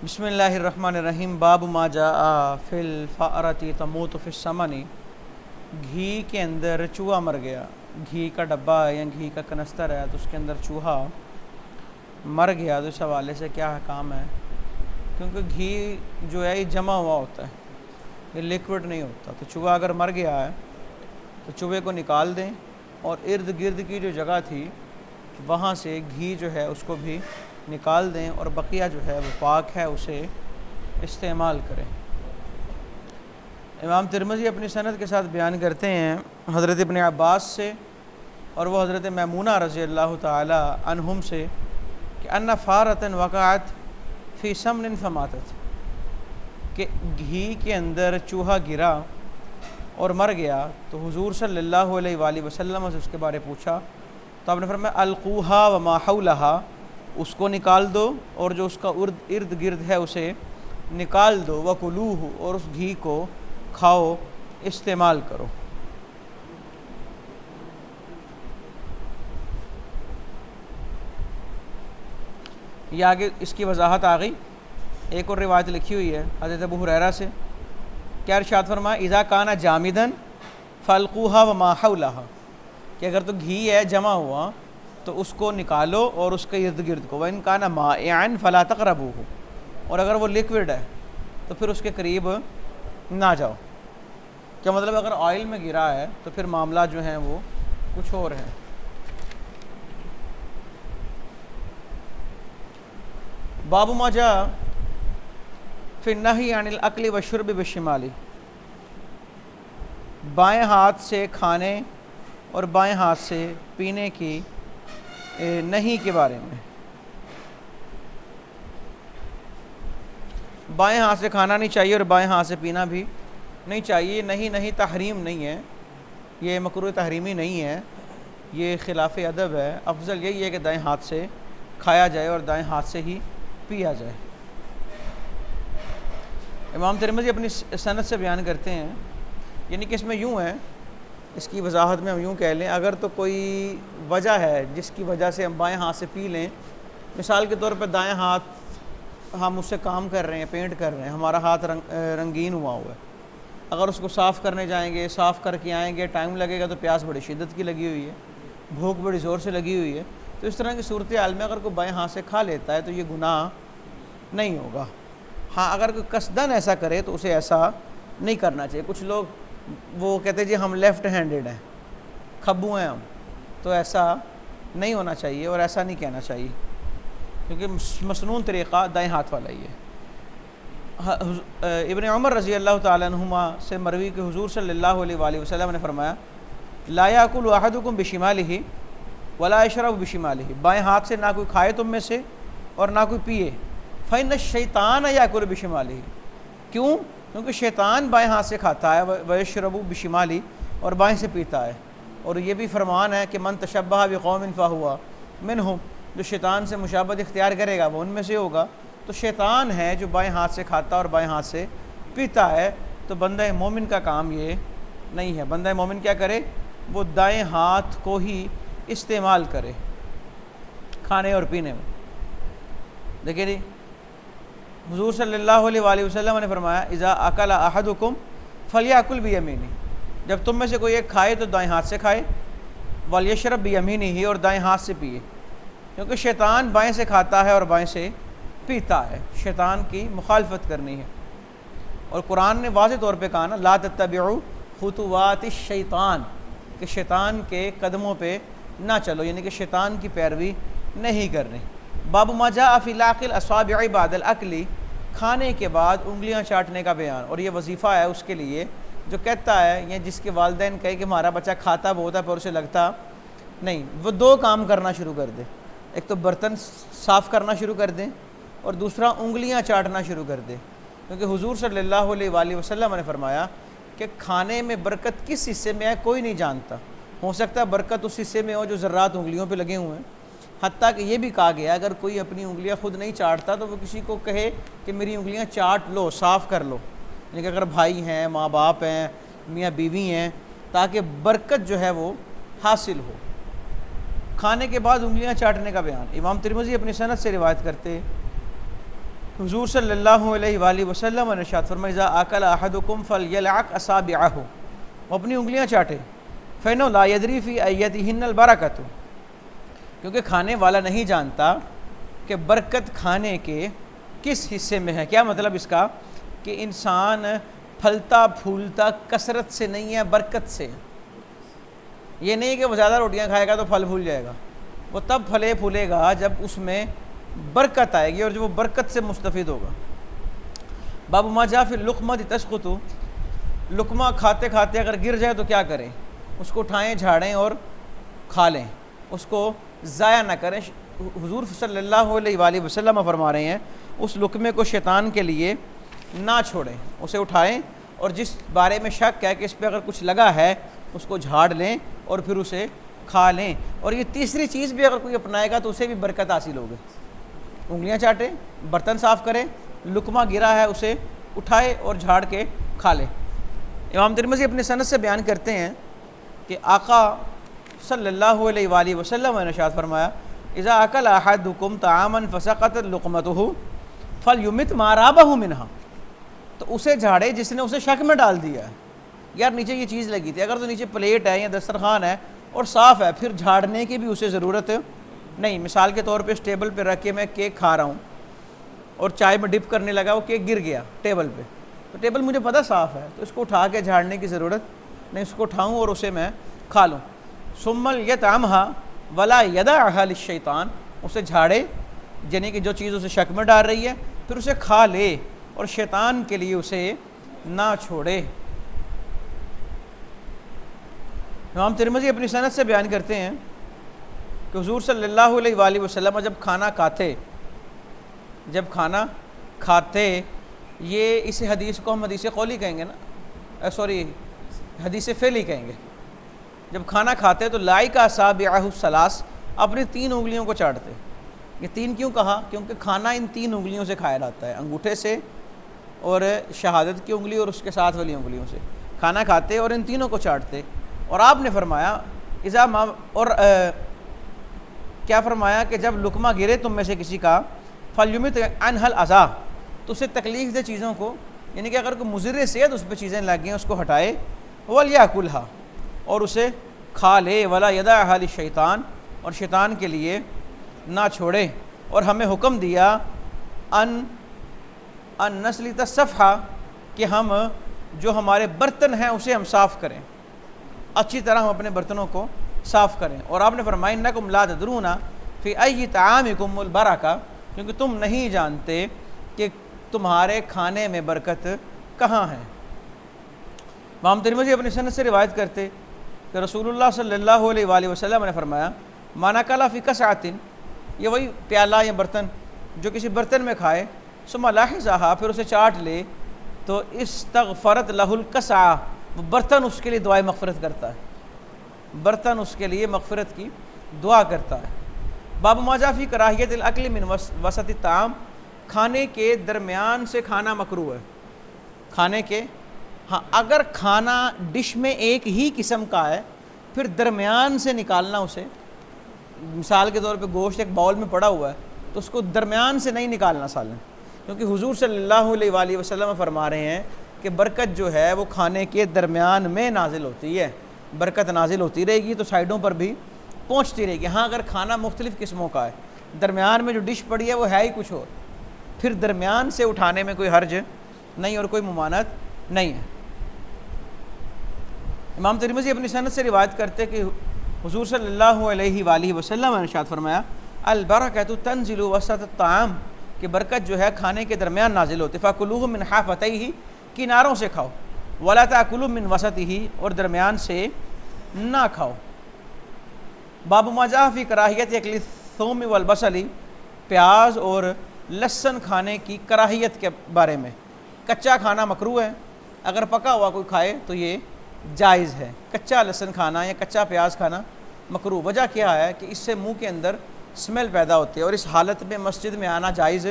بسم اللہ الرحمن الرحیم۔ باب ما جاء فی الفأرۃ تموت فی السمن۔ گھی کے اندر چوہا مر گیا، گھی کا ڈبہ ہے یا گھی کا کنستر ہے تو اس کے اندر چوہا مر گیا، تو اس حوالے سے کیا حکام ہے؟ کیونکہ گھی جو ہے یہ جمع ہوا ہوتا ہے، یہ لیکوڈ نہیں ہوتا، تو چوہا اگر مر گیا ہے تو چوہے کو نکال دیں اور ارد گرد کی جو جگہ تھی وہاں سے گھی جو ہے اس کو بھی نکال دیں اور بقیہ جو ہے وہ پاک ہے اسے استعمال کریں۔ امام ترمذی اپنی سند کے ساتھ بیان کرتے ہیں حضرت ابن عباس سے، اور وہ حضرت میمونہ رضی اللہ تعالی عنہم سے، کہ ان فارۃ وقعت فی سمن فماتت، کہ گھی کے اندر چوہا گرا اور مر گیا، تو حضور صلی اللہ علیہ وآلہ وسلم سے اس کے بارے پوچھا تو آپ نے فرمایا القوہا وما حولہا، اس کو نکال دو اور جو اس کا ارد گرد ہے اسے نکال دو، وکلوہ، اور اس گھی کو کھاؤ، استعمال کرو۔ یہ آگے اس کی وضاحت آ گئی۔ ایک اور روایت لکھی ہوئی ہے حضرت ابو ہریرہ سے، کیا ارشاد فرمایا اذا کان جامدن فالقوہا وما حولہا، کہ اگر تو گھی ہے جمع ہوا تو اس کو نکالو اور اس کے ارد گرد کو، وَإِن كَانَ مَائِعًا فَلَا تَقْرَبُوهُ، اور اگر وہ لیکوڈ ہے تو پھر اس کے قریب نہ جاؤ۔ کیا مطلب اگر آئل میں گرا ہے تو پھر معاملات جو ہیں وہ کچھ اور ہیں۔ باب ما جاء فی النہی عن الاکل والشرب بالشمال، بائیں ہاتھ سے کھانے اور بائیں ہاتھ سے پینے کی نہیں کے بارے میں۔ بائیں ہاتھ سے کھانا نہیں چاہیے اور بائیں ہاتھ سے پینا بھی نہیں چاہیے۔ نہیں تحریم نہیں ہے، یہ مکروہ تحریمی نہیں ہے، یہ خلاف ادب ہے۔ افضل یہی ہے کہ دائیں ہاتھ سے کھایا جائے اور دائیں ہاتھ سے ہی پیا جائے۔ امام ترمذی اپنی سند سے بیان کرتے ہیں، یعنی کہ اس میں یوں ہے، اس کی وضاحت میں ہم یوں کہہ لیں، اگر تو کوئی وجہ ہے جس کی وجہ سے ہم بائیں ہاتھ سے پی لیں، مثال کے طور پہ دائیں ہاتھ ہم اس سے کام کر رہے ہیں، پینٹ کر رہے ہیں، ہمارا ہاتھ رنگین ہوا ہے، اگر اس کو صاف کرنے جائیں گے، صاف کر کے آئیں گے، ٹائم لگے گا، تو پیاس بڑی شدت کی لگی ہوئی ہے، بھوک بڑی زور سے لگی ہوئی ہے، تو اس طرح کی صورتحال میں اگر کوئی بائیں ہاتھ سے کھا لیتا ہے تو یہ گناہ نہیں ہوگا۔ ہاں اگر کوئی قصداً ایسا کرے تو اسے ایسا نہیں کرنا چاہیے۔ کچھ لوگ وہ کہتے ہیں جی ہم لیفٹ ہینڈڈ ہیں، کھبو ہیں ہم، تو ایسا نہیں ہونا چاہیے اور ایسا نہیں کہنا چاہیے، کیونکہ مسنون طریقہ دائیں ہاتھ والا ہی ہے۔ ابن عمر رضی اللہ تعالیٰ عنہما سے مروی کہ حضور صلی اللہ علیہ وآلہ وسلم نے فرمایا لا یاکل احدکم بشمالہ ولا یشرب بشمالہ، بائیں ہاتھ سے نہ کوئی کھائے تم میں سے اور نہ کوئی پیے، فإن الشیطان یاکل بشمالہ، کیوں؟ کیونکہ شیطان بائیں ہاتھ سے کھاتا ہے، ویشرب بشمالہ، اور بائیں سے پیتا ہے، اور یہ بھی فرمان ہے کہ من تشبہ بقوم فہو منہم، جو شیطان سے مشابہت اختیار کرے گا وہ ان میں سے ہوگا۔ تو شیطان ہے جو بائیں ہاتھ سے کھاتا اور بائیں ہاتھ سے پیتا ہے، تو بندہ مومن کا کام یہ نہیں ہے۔ بندہ مومن کیا کرے؟ وہ دائیں ہاتھ کو ہی استعمال کرے کھانے اور پینے میں۔ دیکھیں جی، حضور صلی اللہ علیہ وآلہ وسلم نے فرمایا اذا اکل احدکم فلیاکل بیمینہ، جب تم میں سے کوئی ایک کھائے تو دائیں ہاتھ سے کھائے، ولیشرب بیمینہ، اور دائیں ہاتھ سے پیے، کیونکہ شیطان بائیں سے کھاتا ہے اور بائیں سے پیتا ہے، شیطان کی مخالفت کرنی ہے۔ اور قرآن نے واضح طور پہ کہا نا لا تتبعوا خطوات الشیطان، کہ شیطان کے قدموں پہ نہ چلو، یعنی کہ شیطان کی پیروی نہیں کرنی۔ باب ما جاء فی لاقل اصابع بعد الاکل، کھانے کے بعد انگلیاں چاٹنے کا بیان، اور یہ وظیفہ ہے اس کے لیے جو کہتا ہے یا جس کے والدین کہے کہ ہمارا بچہ کھاتا بہت ہے پر اسے لگتا نہیں، وہ دو کام کرنا شروع کر دے، ایک تو برتن صاف کرنا شروع کر دیں اور دوسرا انگلیاں چاٹنا شروع کر دے، کیونکہ حضور صلی اللہ علیہ وآلہ وسلم نے فرمایا کہ کھانے میں برکت کس حصے میں ہے کوئی نہیں جانتا، ہو سکتا ہے برکت اس حصے میں ہو جو ذرات انگلیوں پہ لگے ہوئے ہیں، حتیٰ کہ یہ بھی کہا گیا اگر کوئی اپنی انگلیاں خود نہیں چاٹتا تو وہ کسی کو کہے کہ میری انگلیاں چاٹ لو، صاف کر لو، یعنی کہ اگر بھائی ہیں، ماں باپ ہیں، میاں بیوی ہیں، تاکہ برکت جو ہے وہ حاصل ہو۔ کھانے کے بعد انگلیاں چاٹنے کا بیان، امام ترمذی اپنی سند سے روایت کرتے حضور صلی اللہ علیہ وآلہ وسلم نے ارشاد فرمایا اذا اکل احدکم فلیلعق اصابعہ، وہ اپنی انگلیاں چاٹے، فإنہ لا یدری فی ایتہن البرکۃ، کیونکہ کھانے والا نہیں جانتا کہ برکت کھانے کے کس حصے میں ہے۔ کیا مطلب اس کا؟ کہ انسان پھلتا پھولتا کثرت سے نہیں ہے، برکت سے۔ یہ نہیں کہ وہ زیادہ روٹیاں کھائے گا تو پھل پھول جائے گا، وہ تب پھلے پھولے گا جب اس میں برکت آئے گی اور جو وہ برکت سے مستفید ہوگا۔ باب ما جاء فی اللقمۃ تسقط، لقمہ کھاتے کھاتے اگر گر جائے تو کیا کریں؟ اس کو اٹھائیں، جھاڑیں اور کھا لیں، اس کو ضائع نہ کریں۔ حضور صلی اللہ علیہ وآلہ وسلم فرما رہے ہیں اس لقمے کو شیطان کے لیے نہ چھوڑیں، اسے اٹھائیں اور جس بارے میں شک ہے کہ اس پہ اگر کچھ لگا ہے اس کو جھاڑ لیں اور پھر اسے کھا لیں۔ اور یہ تیسری چیز بھی اگر کوئی اپنائے گا تو اسے بھی برکت حاصل ہوگی۔ انگلیاں چاٹے، برتن صاف کرے، لقمہ گرا ہے اسے اٹھائے اور جھاڑ کے کھا لے۔ امام ترمذی اپنے سند سے بیان کرتے ہیں کہ آقا صلی اللہ علیہ وآلہ وسلم نے ارشاد فرمایا اذا اکل احدکم طعاما فسقطت لقمتہ فلیمت ما رابہ منہا، تو اسے جھاڑے جس نے اسے شک میں ڈال دیا ہے، یار نیچے یہ چیز لگی تھی، اگر تو نیچے پلیٹ ہے یا دسترخوان ہے اور صاف ہے پھر جھاڑنے کی بھی اسے ضرورت نہیں۔ مثال کے طور پہ اس ٹیبل پہ رکھ کے میں کیک کھا رہا ہوں اور چائے میں ڈپ کرنے لگا، وہ کیک گر گیا ٹیبل پہ، تو ٹیبل مجھے پتہ صاف ہے تو اس کو اٹھا کے جھاڑنے کی ضرورت نہیں، اس کو اٹھاؤں اور اسے میں کھا لوں۔ ثم یطعمھا ولا یدعھا للشیطان، اسے جھاڑے یعنی کہ جو چیز اسے شک میں ڈال رہی ہے پھر اسے کھا لے اور شیطان کے لیے اسے نہ چھوڑے۔ امام ترمذی اپنی سند سے بیان کرتے ہیں کہ حضور صلی اللہ علیہ وآلہ وسلم جب کھانا کھاتے یہ اس حدیث کو ہم حدیث قولی کہیں گے نا، حدیث فعلی کہیں گے۔ جب کھانا کھاتے تو لائکا اصابعہ الثلاث، اپنی 3 انگلیوں کو چاٹتے۔ یہ 3 کیوں کہا؟ کیونکہ کھانا ان 3 انگلیوں سے کھایا جاتا ہے، انگوٹھے سے اور شہادت کی انگلی اور اس کے ساتھ والی انگلیوں سے کھانا کھاتے اور ان تینوں کو چاٹتے۔ اور آپ نے فرمایا کیا فرمایا کہ جب لقمہ گرے تم میں سے کسی کا فلیمت عنھا الاذی، تو اسے تکلیف دہ چیزوں کو، یعنی کہ اگر کوئی مضر صحت اس پہ چیزیں لگ گئیں اس کو ہٹائے، ولیاکلھا، اور اسے کھا لے، ولا یدعھا للشیطان، اور شیطان کے لیے نہ چھوڑے۔ اور ہمیں حکم دیا ان نسلیت الصفحہ، کہ ہم جو ہمارے برتن ہیں اسے ہم صاف کریں، اچھی طرح ہم اپنے برتنوں کو صاف کریں۔ اور آپ نے فرمایا انکم لا تدرون فی ای طعامکم البرکہ، کیونکہ تم نہیں جانتے کہ تمہارے کھانے میں برکت کہاں ہے۔ امام ترمذی اپنی سند سے روایت کرتے کہ رسول اللہ صلی اللہ علیہ وآلہ وسلم نے فرمایا من اکل فی کسعۃ، یہ وہی پیالہ یا برتن جو کسی برتن میں کھائے، ثم لاحظھا، پھر اسے چاٹ لے، تو استغفرت لہ الکسعۃ، وہ برتن اس کے لیے دعائے مغفرت کرتا ہے، برتن اس کے لیے مغفرت کی دعا کرتا ہے۔ باب ما جاء فی کراہیت الاکل من وسط الطعام، کھانے کے درمیان سے کھانا مکروہ ہے۔ کھانے کے اگر کھانا ڈش میں ایک ہی قسم کا ہے پھر درمیان سے نکالنا اسے، مثال کے طور پہ گوشت ایک باؤل میں پڑا ہوا ہے تو اس کو درمیان سے نہیں نکالنا سالن، کیونکہ حضور صلی اللہ علیہ وآلہ وسلم فرما رہے ہیں کہ برکت جو ہے وہ کھانے کے درمیان میں نازل ہوتی ہے، برکت نازل ہوتی رہے گی تو سائڈوں پر بھی پہنچتی رہے گی۔ ہاں اگر کھانا مختلف قسموں کا ہے، درمیان میں جو ڈش پڑی ہے وہ ہے ہی کچھ اور، پھر درمیان سے اٹھانے میں کوئی حرج نہیں اور کوئی ممانعت نہیں ہے۔ امام ترمذی اپنی سند سے روایت کرتے کہ حضور صلی اللہ علیہ وآلہ وسلم نے ارشاد فرمایا البرکۃ تنزل وسط الطعام، کہ برکت جو ہے کھانے کے درمیان نازل ہوتی، فکلوہ من حافتیہ، کناروں سے کھاؤ، ولا تاکلوا من وسطہ، اور درمیان سے نہ کھاؤ۔ باب ما جاء فی کراہیت اکل الثوم والبصل، پیاز اور لہسن کھانے کی کراہیت کے بارے میں۔ کچا کھانا مکروہ ہے، اگر پکا ہوا کوئی کھائے تو یہ جائز ہے۔ کچا لہسن کھانا یا کچا پیاز کھانا مکروہ، وجہ کیا ہے کہ اس سے منہ کے اندر اسمیل پیدا ہوتی ہے اور اس حالت میں مسجد میں آنا جائز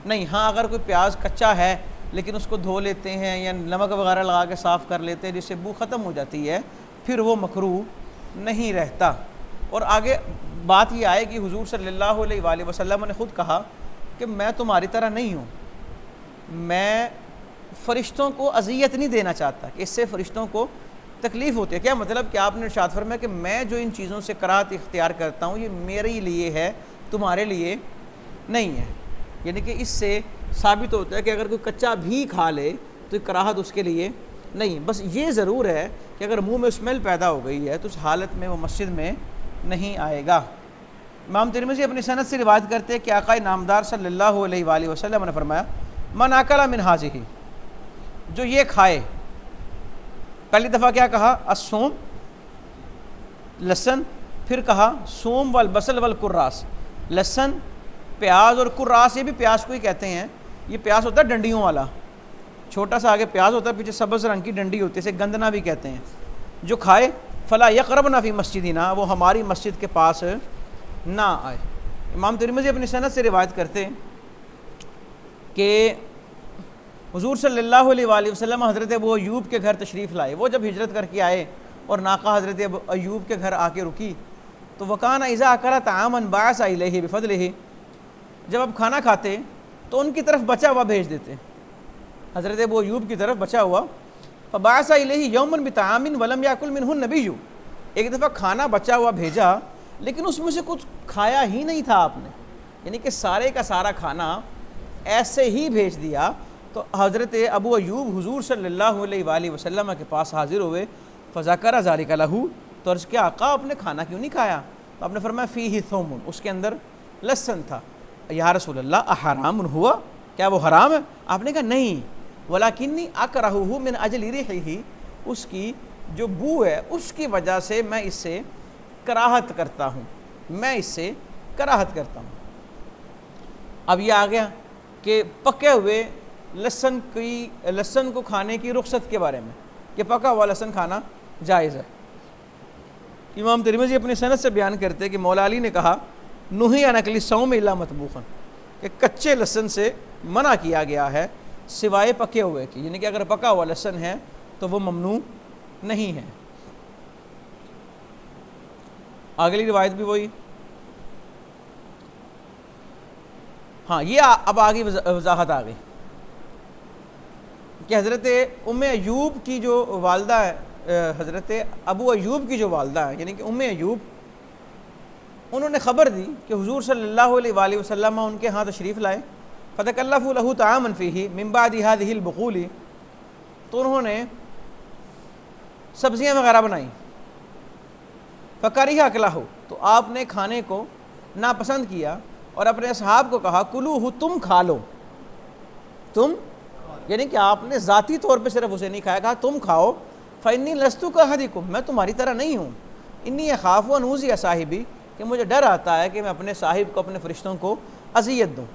نہیں۔ ہاں اگر کوئی پیاز کچا ہے لیکن اس کو دھو لیتے ہیں یا نمک وغیرہ لگا کے صاف کر لیتے ہیں جس سے بو ختم ہو جاتی ہے، پھر وہ مکروہ نہیں رہتا۔ اور آگے بات یہ آئے کہ حضور صلی اللہ علیہ وآلہ وسلم نے خود کہا کہ میں تمہاری طرح نہیں ہوں، میں فرشتوں کو اذیت نہیں دینا چاہتا، کہ اس سے فرشتوں کو تکلیف ہوتی ہے۔ کیا مطلب کہ آپ نے ارشاد فرمایا کہ میں جو ان چیزوں سے کراہت اختیار کرتا ہوں یہ میرے لیے ہے، تمہارے لیے نہیں ہے۔ یعنی کہ اس سے ثابت ہوتا ہے کہ اگر کوئی کچا بھی کھا لے تو کراہت اس کے لیے نہیں، بس یہ ضرور ہے کہ اگر منہ میں اسمیل پیدا ہو گئی ہے تو اس حالت میں وہ مسجد میں نہیں آئے گا۔ امام ترمذی اپنی سند سے روایت کرتے ہیں کہ آقا نامدار صلی اللہ علیہ وآلہ وسلم نے فرمایا من اکل من ھذہ، جو یہ کھائے، پہلی دفعہ کیا کہا؟ الثوم، لہسن، پھر کہا ثوم والبصل والکراس، لہسن، پیاز اور کراس، یہ بھی پیاز کو ہی کہتے ہیں، یہ پیاز ہوتا ہے ڈنڈیوں والا، چھوٹا سا آگے پیاز ہوتا ہے، پیچھے سبز رنگ کی ڈنڈی ہوتی ہے، اسے گندنا بھی کہتے ہیں۔ جو کھائے فلا یقربن فی مسجدنا، وہ ہماری مسجد کے پاس نہ آئے۔ امام ترمذی اپنی سند سے روایت کرتے ہیں کہ حضور صلی اللہ علیہ وآلہ وسلم حضرت ابو ایوب کے گھر تشریف لائے۔ وہ جب ہجرت کر کے آئے اور ناقہ حضرت ابو ایوب کے گھر آ کے رکی تو وکان اذا اکل طعاما بعث الیہ بفضلہ، جب اب کھانا کھاتے تو ان کی طرف بچا ہوا بھیج دیتے، حضرت ابو ایوب کی طرف بچا ہوا، فبعث الیہ یوما بطعام ولم یاکل منہ النبی، ایک دفعہ کھانا بچا ہوا بھیجا لیکن اس میں سے کچھ کھایا ہی نہیں تھا آپ نے، یعنی کہ سارے کا سارا کھانا ایسے ہی بھیج دیا۔ تو حضرت ابو ایوب حضور صلی اللہ علیہ وآلہ وسلم کے پاس حاضر ہوئے، فذکر ذلک لہ، تو عرض کیا آقا آپ نے کھانا کیوں نہیں کھایا؟ تو آپ نے فرمایا فیہ ثوم، اس کے اندر لہسن تھا۔ یا رسول اللہ احرام ہوا، کیا وہ حرام ہے؟ آپ نے کہا نہیں، ولکنی اکرہہ من اجل ریحہ، اس کی جو بو ہے اس کی وجہ سے میں اس سے کراہت کرتا ہوں، میں اس سے کراہت کرتا ہوں۔ اب یہ آ گیا کہ پکے ہوئے لہسن کو کھانے کی رخصت کے بارے میں، کہ پکا ہوا لہسن کھانا جائز ہے۔ امام ترمذی اپنی سند سے بیان کرتے ہیں کہ مولا علی نے کہا نہی عن اکل الثوم الا مطبوخا، کہ کچے لہسن سے منع کیا گیا ہے سوائے پکے ہوئے کی، یعنی کہ اگر پکا ہوا لہسن ہے تو وہ ممنوع نہیں ہے۔ اگلی روایت بھی وہی، ہاں یہ اب آگے وضاحت آ گئی کہ حضرت ام ایوب کی جو والدہ ہے، حضرت ابو ایوب کی جو والدہ ہے یعنی کہ ام ایوب، انہوں نے خبر دی کہ حضور صلی اللہ علیہ وآلہ وسلم ان کے ہاں تشریف لائے، فتکلفوا لہ طعاما فیہ من بعد ہذہ البخول، تو انہوں نے سبزیاں وغیرہ بنائیں، فکرہ اکلہ، تو آپ نے کھانے کو ناپسند کیا اور اپنے اصحاب کو کہا کلوہ، تم کھا لو، تم، یعنی کہ آپ نے ذاتی طور پہ صرف اسے نہیں کھایا، کہا تم کھاؤ، فإنی لست کأحدکم، میں تمہاری طرح نہیں ہوں، انی اخاف ان اوذی صاحبی، کہ مجھے ڈر آتا ہے کہ میں اپنے صاحب کو، اپنے فرشتوں کو اذیت دوں،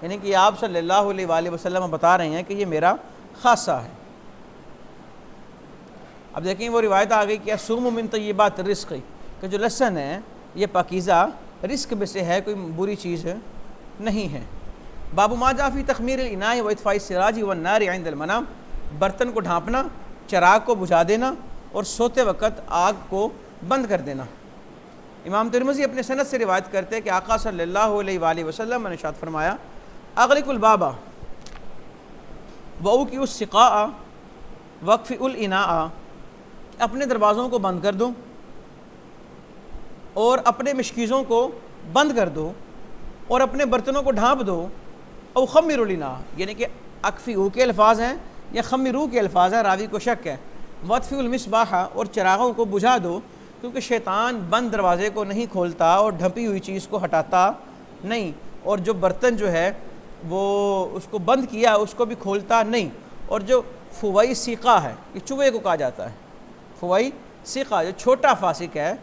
یعنی کہ آپ صلی اللہ علیہ وآلہ وسلم بتا رہے ہیں کہ یہ میرا خاصہ ہے۔ اب دیکھیں وہ روایت آ گئی کہ الصوم من طیبات الرزق، کہ جو لہسن ہے یہ پاکیزہ رزق میں سے ہے، کوئی بری چیز نہیں ہے۔ باب ما جاء فی تخمیر الاناء و اطفاء السراج والنار عند المنام، برتن کو ڈھانپنا، چراغ کو بجھا دینا اور سوتے وقت آگ کو بند کر دینا۔ امام ترمذی اپنے سند سے روایت کرتے ہیں کہ آقا صلی اللہ علیہ وآلہ وسلم نے ارشاد فرمایا اغلق الباب واوقئ السقاء واکفئ الاناء، اپنے دروازوں کو بند کر دو اور اپنے مشکیزوں کو بند کر دو اور اپنے برتنوں کو ڈھانپ دو، او خمر الاناء، یعنی کہ اکفئوا کے الفاظ ہیں یا خمروا کے الفاظ ہیں، راوی کو شک ہے، واطفئوا المصباح، اور چراغوں کو بجھا دو، کیونکہ شیطان بند دروازے کو نہیں کھولتا اور ڈھپی ہوئی چیز کو ہٹاتا نہیں، اور جو برتن جو ہے وہ اس کو بند کیا اس کو بھی کھولتا نہیں، اور جو فوئی سیقہ ہے، یہ چوہے کو کہا جاتا ہے، فوئی سیقہ جو چھوٹا فاسق ہے،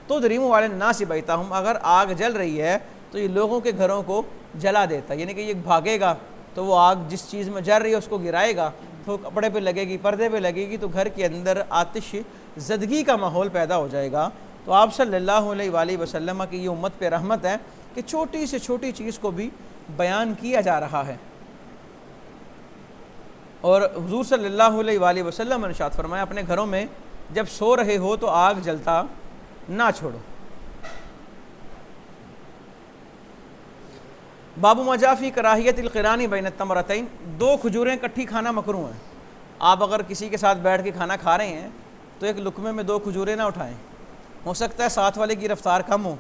تو دریم والے الناس بیتہم، اگر آگ جل رہی ہے تو یہ لوگوں کے گھروں کو جلا دیتا ہے، یعنی کہ یہ بھاگے گا تو وہ آگ جس چیز میں جل رہی ہے اس کو گرائے گا، تو کپڑے پہ لگے گی، پردے پہ لگے گی، تو گھر کے اندر آتش زدگی کا ماحول پیدا ہو جائے گا۔ تو آپ صلی اللہ علیہ وآلہ وسلم کی یہ امت پہ رحمت ہے کہ چھوٹی سے چھوٹی چیز کو بھی بیان کیا جا رہا ہے، اور حضور صلی اللہ علیہ وآلہ وسلم نے ارشاد فرمایا اپنے گھروں میں جب سو رہے ہو تو آگ جلتا نہ چھوڑو۔ باب مجافی کراہیت القرانی بین التمرتین، دو کھجوریں کٹھی کھانا مکروہ ہیں۔ آپ اگر کسی کے ساتھ بیٹھ کے کھانا کھا رہے ہیں تو ایک لقمے میں دو کھجوریں نہ اٹھائیں، ہو سکتا ہے ساتھ والے کی رفتار کم ہو،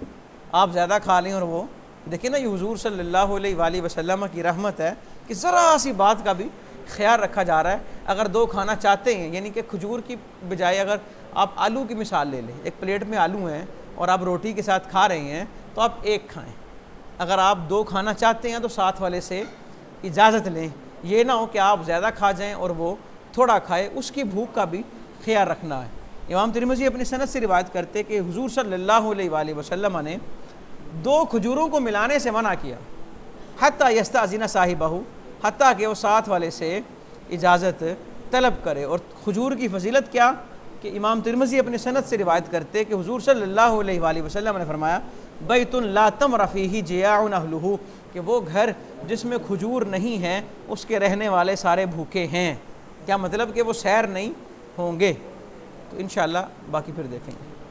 آپ زیادہ کھا لیں، اور وہ دیکھیں نا، یہ حضور صلی اللہ علیہ وآلہ وسلم کی رحمت ہے کہ ذرا سی بات کا بھی خیال رکھا جا رہا ہے۔ اگر دو کھانا چاہتے ہیں، یعنی کہ کھجور کی بجائے اگر آپ آلو کی مثال لے لیں، ایک پلیٹ میں آلو ہیں اور آپ روٹی کے ساتھ کھا رہے ہیں تو آپ ایک کھائیں۔ اگر آپ دو کھانا چاہتے ہیں تو ساتھ والے سے اجازت لیں، یہ نہ ہو کہ آپ زیادہ کھا جائیں اور وہ تھوڑا کھائے، اس کی بھوک کا بھی خیال رکھنا ہے۔ امام ترمذی اپنی سند سے روایت کرتے کہ حضور صلی اللہ علیہ وآلہ وسلم نے دو کھجوروں کو ملانے سے منع کیا، حتیٰ یستأذن صاحبہ، حتیٰ کہ وہ ساتھ والے سے اجازت طلب کرے۔ اور کھجور کی فضیلت کیا کہ امام ترمذی اپنی سند سے روایت کرتے کہ حضور صلی اللہ علیہ وآلہ وسلم نے فرمایا بیت لا تمر فیہ جیاع اہلہ، کہ وہ گھر جس میں کھجور نہیں ہے اس کے رہنے والے سارے بھوکے ہیں۔ کیا مطلب کہ وہ سیر نہیں ہوں گے؟ تو انشاءاللہ باقی پھر دیکھیں گے۔